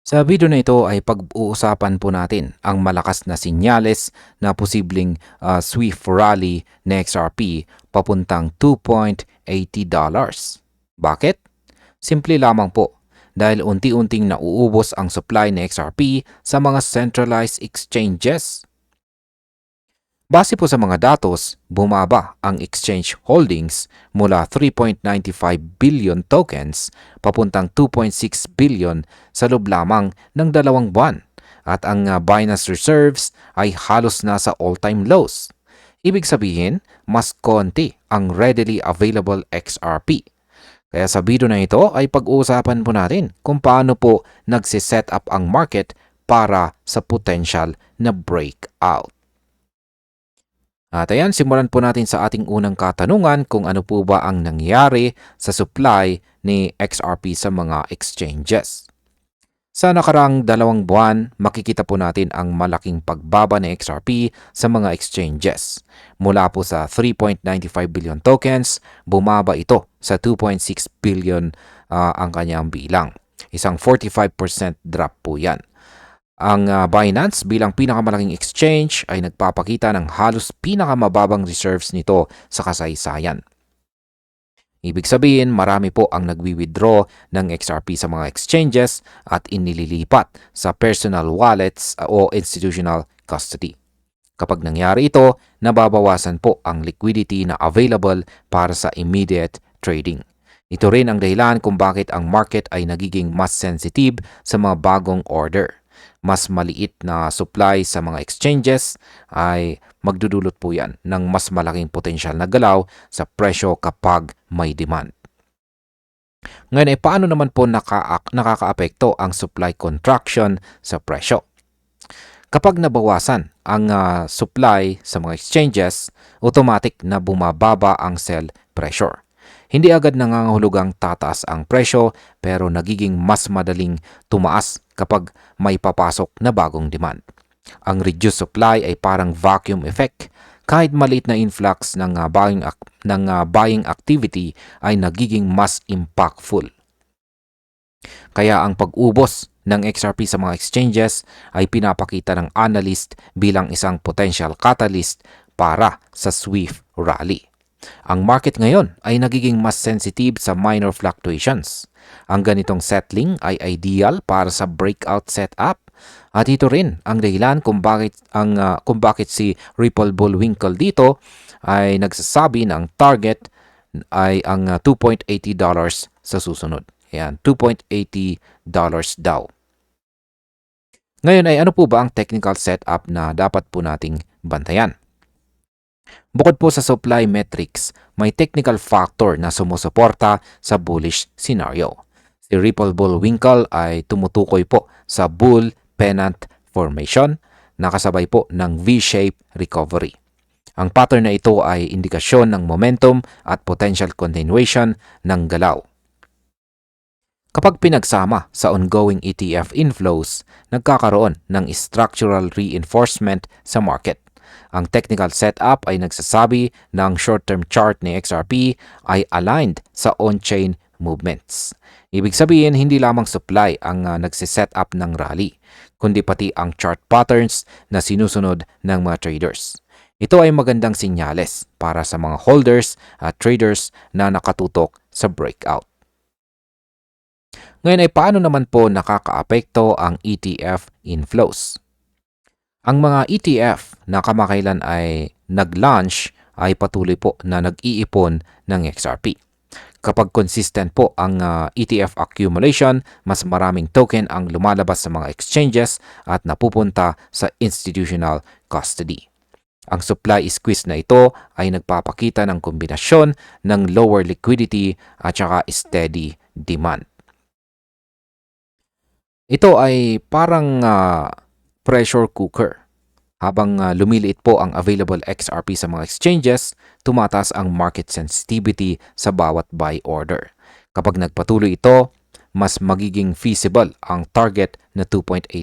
Sa video na ito ay pag-uusapan po natin ang malakas na sinyales na posibleng swift rally ng XRP papuntang $2.80. Bakit? Simple lamang po, dahil unti-unting nauubos ang supply ng XRP sa mga centralized exchanges. Base po sa mga datos, bumaba ang exchange holdings mula 3.95 billion tokens papuntang 2.6 billion sa loob lamang ng 2 buwan at ang Binance reserves ay halos nasa all-time lows. Ibig sabihin, mas konti ang readily available XRP. Kaya sa video na ito ay pag-uusapan po natin kung paano po nagsiset up ang market para sa potential na breakout. At ayan, simulan po natin sa ating unang katanungan kung ano po ba ang nangyari sa supply ni XRP sa mga exchanges. Sa nakarang 2 buwan, makikita po natin ang malaking pagbaba ni XRP sa mga exchanges. Mula po sa 3.95 billion tokens, bumaba ito sa 2.6 billion ang kanyang bilang. Isang 45% drop po yan. Ang Binance bilang pinakamalaking exchange ay nagpapakita ng halos pinakamababang reserves nito sa kasaysayan. Ibig sabihin, marami po ang nagwi-withdraw ng XRP sa mga exchanges at inililipat sa personal wallets o institutional custody. Kapag nangyari ito, nababawasan po ang liquidity na available para sa immediate trading. Ito rin ang dahilan kung bakit ang market ay nagiging mas sensitive sa mga bagong order. Mas maliit na supply sa mga exchanges ay magdudulot po yan ng mas malaking potensyal na galaw sa presyo kapag may demand. Ngayon ay paano naman po nakakaapekto ang supply contraction sa presyo? Kapag nabawasan ang supply sa mga exchanges, automatic na bumababa ang sell pressure. Hindi agad nangangahulugang tataas ang presyo pero nagiging mas madaling tumaas kapag may papasok na bagong demand. Ang reduced supply ay parang vacuum effect. Kahit maliit na influx ng buying activity ay nagiging mas impactful. Kaya ang pag-ubos ng XRP sa mga exchanges ay pinapakita ng analyst bilang isang potential catalyst para sa swift rally. Ang market ngayon ay nagiging mas sensitive sa minor fluctuations. Ang ganitong settling ay ideal para sa breakout setup at ito rin ang dahilan kung bakit si Ripple Bullwinkle dito ay nagsasabi na ang target ay ang $2.80 sa susunod. Ayan, $2.80 daw. Ngayon ay ano po ba ang technical setup na dapat po nating bantayan? Bukod po sa supply metrics, may technical factor na sumusuporta sa bullish scenario. Si Ripple Bullwinkle ay tumutukoy po sa bull pennant formation na kasabay po ng V-shaped recovery. Ang pattern na ito ay indikasyon ng momentum at potential continuation ng galaw. Kapag pinagsama sa ongoing ETF inflows, nagkakaroon ng structural reinforcement sa market. Ang technical setup ay nagsasabi na ang short-term chart ni XRP ay aligned sa on-chain movements. Ibig sabihin, hindi lamang supply ang nagsiset up ng rally, kundi pati ang chart patterns na sinusunod ng mga traders. Ito ay magandang sinyales para sa mga holders at traders na nakatutok sa breakout. Ngayon ay paano naman po nakakaapekto ang ETF inflows? Ang mga ETF na kamakailan ay nag-launch ay patuloy po na nag-iipon ng XRP. Kapag consistent po ang ETF accumulation, mas maraming token ang lumalabas sa mga exchanges at napupunta sa institutional custody. Ang supply squeeze na ito ay nagpapakita ng kombinasyon ng lower liquidity at saka steady demand. Ito ay parang pressure cooker. Habang lumiliit po ang available XRP sa mga exchanges, tumataas ang market sensitivity sa bawat buy order. Kapag nagpatuloy ito, mas magiging feasible ang target na $2.80.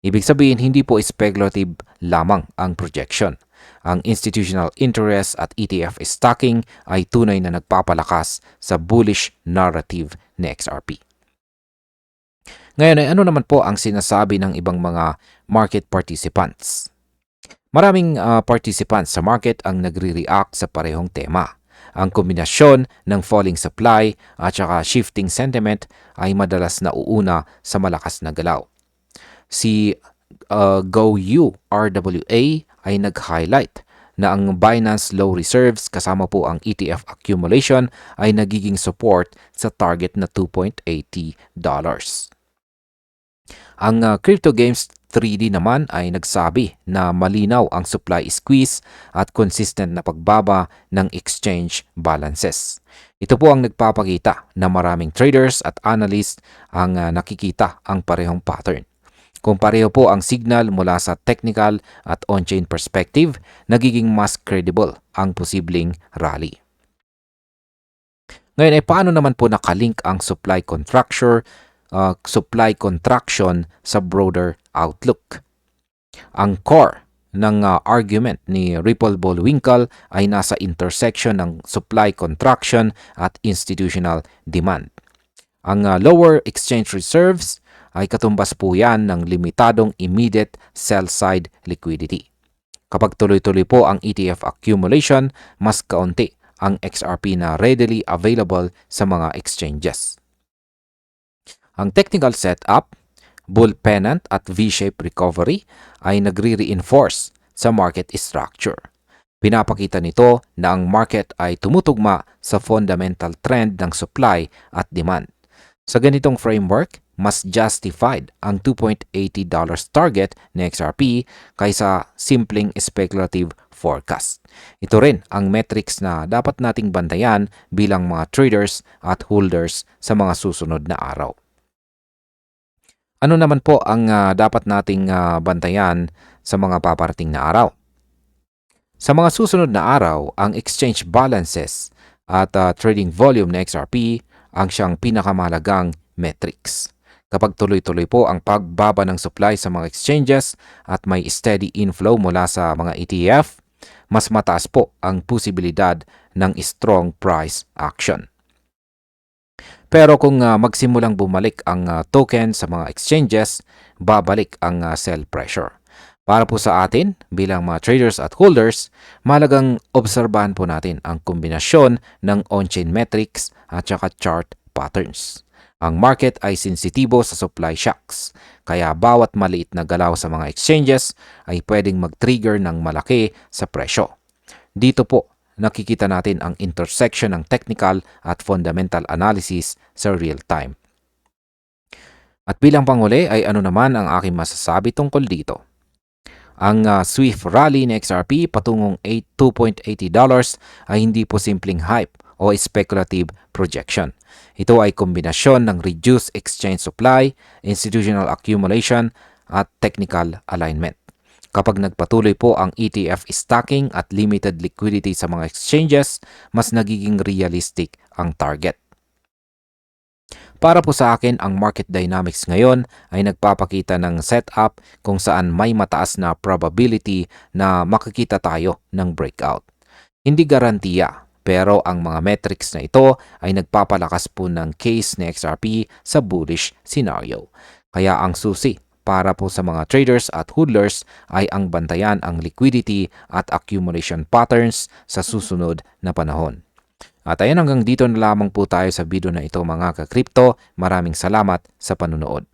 Ibig sabihin, hindi po speculative lamang ang projection. Ang institutional interest at ETF stocking ay tunay na nagpapalakas sa bullish narrative ni XRP. Ngayon ay ano naman po ang sinasabi ng ibang mga market participants? Maraming participants sa market ang nagre-react sa parehong tema. Ang kombinasyon ng falling supply at saka shifting sentiment ay madalas nauuna sa malakas na galaw. Si GoU RWA ay nag-highlight na ang Binance Low Reserves kasama po ang ETF accumulation ay nagiging support sa target na $2.80. Ang Crypto Games 3D naman ay nagsabi na malinaw ang supply squeeze at consistent na pagbaba ng exchange balances. Ito po ang nagpapakita na maraming traders at analysts ang nakikita ang parehong pattern. Kung pareho po ang signal mula sa technical at on-chain perspective, nagiging mas credible ang posibleng rally. Ngayon ay paano naman po nakalink ang supply contraction sa broader outlook? Ang core ng argument ni Ripple Bullwinkle ay nasa intersection ng supply contraction at institutional demand. Ang lower exchange reserves ay katumbas po yan ng limitadong immediate sell-side liquidity. Kapag tuloy-tuloy po ang ETF accumulation, mas kaunti ang XRP na readily available sa mga exchanges. Ang technical setup, bull pennant at V-shaped recovery ay nagre-reinforce sa market structure. Pinapakita nito na ang market ay tumutugma sa fundamental trend ng supply at demand. Sa ganitong framework, mas justified ang $2.80 target ni XRP kaysa simpleng speculative forecast. Ito rin ang metrics na dapat nating bantayan bilang mga traders at holders sa mga susunod na araw. Ano naman po ang dapat nating bantayan sa mga paparating na araw? Sa mga susunod na araw, ang exchange balances at trading volume ng XRP ang siyang pinakamahalagang metrics. Kapag tuloy-tuloy po ang pagbaba ng supply sa mga exchanges at may steady inflow mula sa mga ETF, mas mataas po ang posibilidad ng strong price action. Pero kung magsimulang bumalik ang token sa mga exchanges, babalik ang sell pressure. Para po sa atin, bilang mga traders at holders, mahalagang obserbahan po natin ang kombinasyon ng on-chain metrics at saka chart patterns. Ang market ay sensitibo sa supply shocks, kaya bawat maliit na galaw sa mga exchanges ay pwedeng mag-trigger ng malaki sa presyo. Dito po, nakikita natin ang intersection ng technical at fundamental analysis sa real time. At bilang panghuli ay ano naman ang aking masasabi tungkol dito? Ang swift rally ni XRP patungong $2.80 ay hindi po simpleng hype o speculative projection. Ito ay kombinasyon ng reduced exchange supply, institutional accumulation at technical alignment. Kapag nagpatuloy po ang ETF stacking at limited liquidity sa mga exchanges, mas nagiging realistic ang target. Para po sa akin, ang market dynamics ngayon ay nagpapakita ng setup kung saan may mataas na probability na makikita tayo ng breakout. Hindi garantiya, pero ang mga metrics na ito ay nagpapalakas po ng case ni XRP sa bullish scenario. Kaya ang susi para po sa mga traders at hodlers ay ang bantayan ang liquidity at accumulation patterns sa susunod na panahon. At ayan, hanggang dito na lamang po tayo sa video na ito mga ka-crypto. Maraming salamat sa panunood.